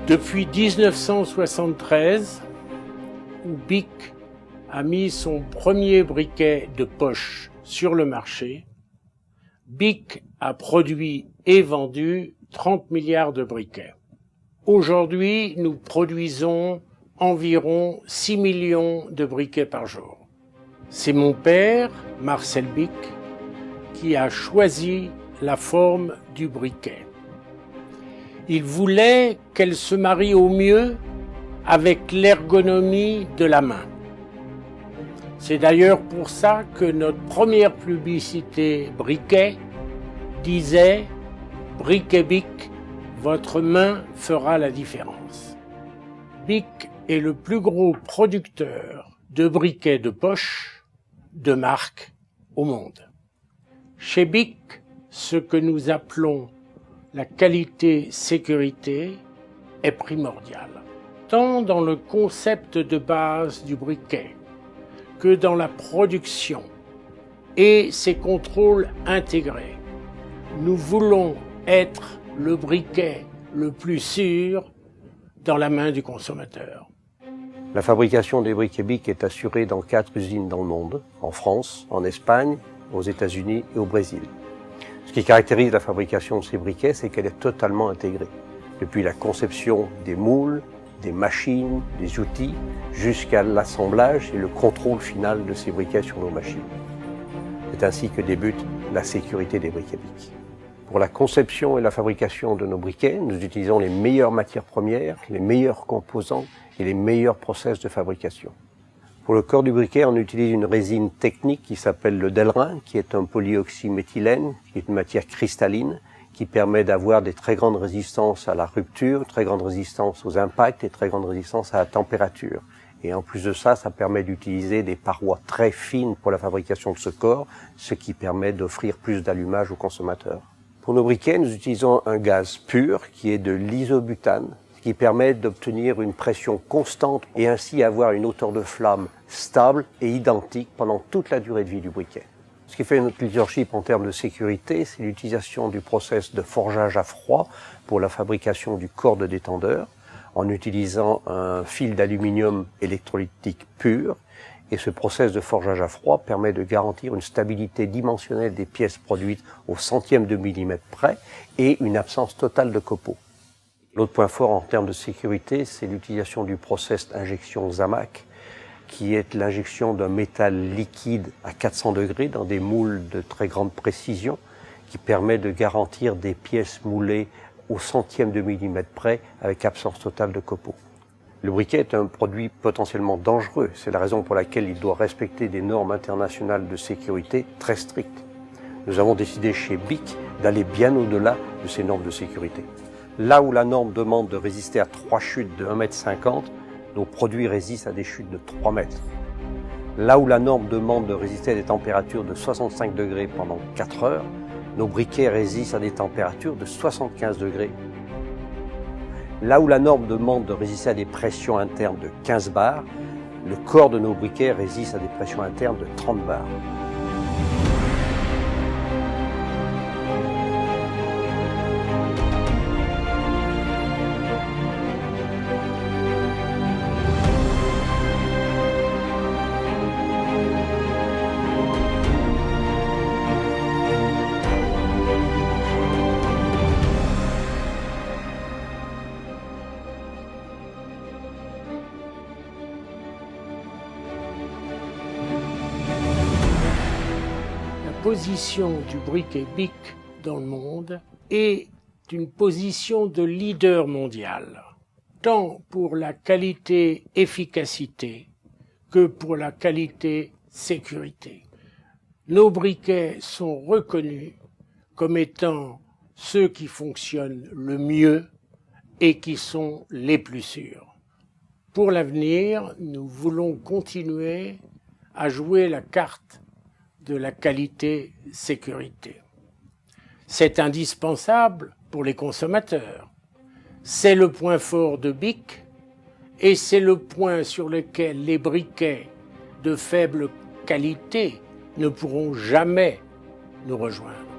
Depuis 1973, où BIC a mis son premier briquet de poche sur le marché, BIC a produit et vendu 30 milliards de briquets. Aujourd'hui, nous produisons environ 6 millions de briquets par jour. C'est mon père, Marcel BIC, qui a choisi la forme du briquet. Il voulait qu'elle se marie au mieux avec l'ergonomie de la main. C'est d'ailleurs pour ça que notre première publicité briquet disait « Briquet BIC, votre main fera la différence ». BIC est le plus gros producteur de briquets de poche de marque au monde. Chez BIC, ce que nous appelons la qualité-sécurité est primordiale, tant dans le concept de base du briquet que dans la production et ses contrôles intégrés. Nous voulons être le briquet le plus sûr dans la main du consommateur. La fabrication des briquets BIC est assurée dans 4 usines dans le monde, en France, en Espagne, aux États-Unis et au Brésil. Ce qui caractérise la fabrication de ces briquets, c'est qu'elle est totalement intégrée. Depuis la conception des moules, des machines, des outils, jusqu'à l'assemblage et le contrôle final de ces briquets sur nos machines. C'est ainsi que débute la sécurité des briquets BIC. Pour la conception et la fabrication de nos briquets, nous utilisons les meilleures matières premières, les meilleurs composants et les meilleurs process de fabrication. Pour le corps du briquet, on utilise une résine technique qui s'appelle le Delrin, qui est un polyoxyméthylène, qui est une matière cristalline, qui permet d'avoir des très grandes résistances à la rupture, très grandes résistances aux impacts et très grandes résistances à la température. Et en plus de ça, ça permet d'utiliser des parois très fines pour la fabrication de ce corps, ce qui permet d'offrir plus d'allumage aux consommateurs. Pour nos briquets, nous utilisons un gaz pur qui est de l'isobutane, qui permet d'obtenir une pression constante et ainsi avoir une hauteur de flamme stable et identique pendant toute la durée de vie du briquet. Ce qui fait notre leadership en termes de sécurité, c'est l'utilisation du process de forgeage à froid pour la fabrication du corps de détendeur, en utilisant un fil d'aluminium électrolytique pur. Et ce process de forgeage à froid permet de garantir une stabilité dimensionnelle des pièces produites au centième de millimètre près et une absence totale de copeaux. L'autre point fort en termes de sécurité, c'est l'utilisation du process d'injection Zamac, qui est l'injection d'un métal liquide à 400 degrés dans des moules de très grande précision, qui permet de garantir des pièces moulées au centième de millimètre près avec absence totale de copeaux. Le briquet est un produit potentiellement dangereux. C'est la raison pour laquelle il doit respecter des normes internationales de sécurité très strictes. Nous avons décidé chez BIC d'aller bien au-delà de ces normes de sécurité. Là où la norme demande de résister à 3 chutes de 1,50 m, nos produits résistent à des chutes de 3 mètres. Là où la norme demande de résister à des températures de 65 degrés pendant 4 heures, nos briquets résistent à des températures de 75 degrés. Là où la norme demande de résister à des pressions internes de 15 bars, le corps de nos briquets résiste à des pressions internes de 30 bars. La position du briquet BIC dans le monde est une position de leader mondial, tant pour la qualité-efficacité que pour la qualité-sécurité. Nos briquets sont reconnus comme étant ceux qui fonctionnent le mieux et qui sont les plus sûrs. Pour l'avenir, nous voulons continuer à jouer la carte de la qualité-sécurité. C'est indispensable pour les consommateurs. C'est le point fort de BIC et c'est le point sur lequel les briquets de faible qualité ne pourront jamais nous rejoindre.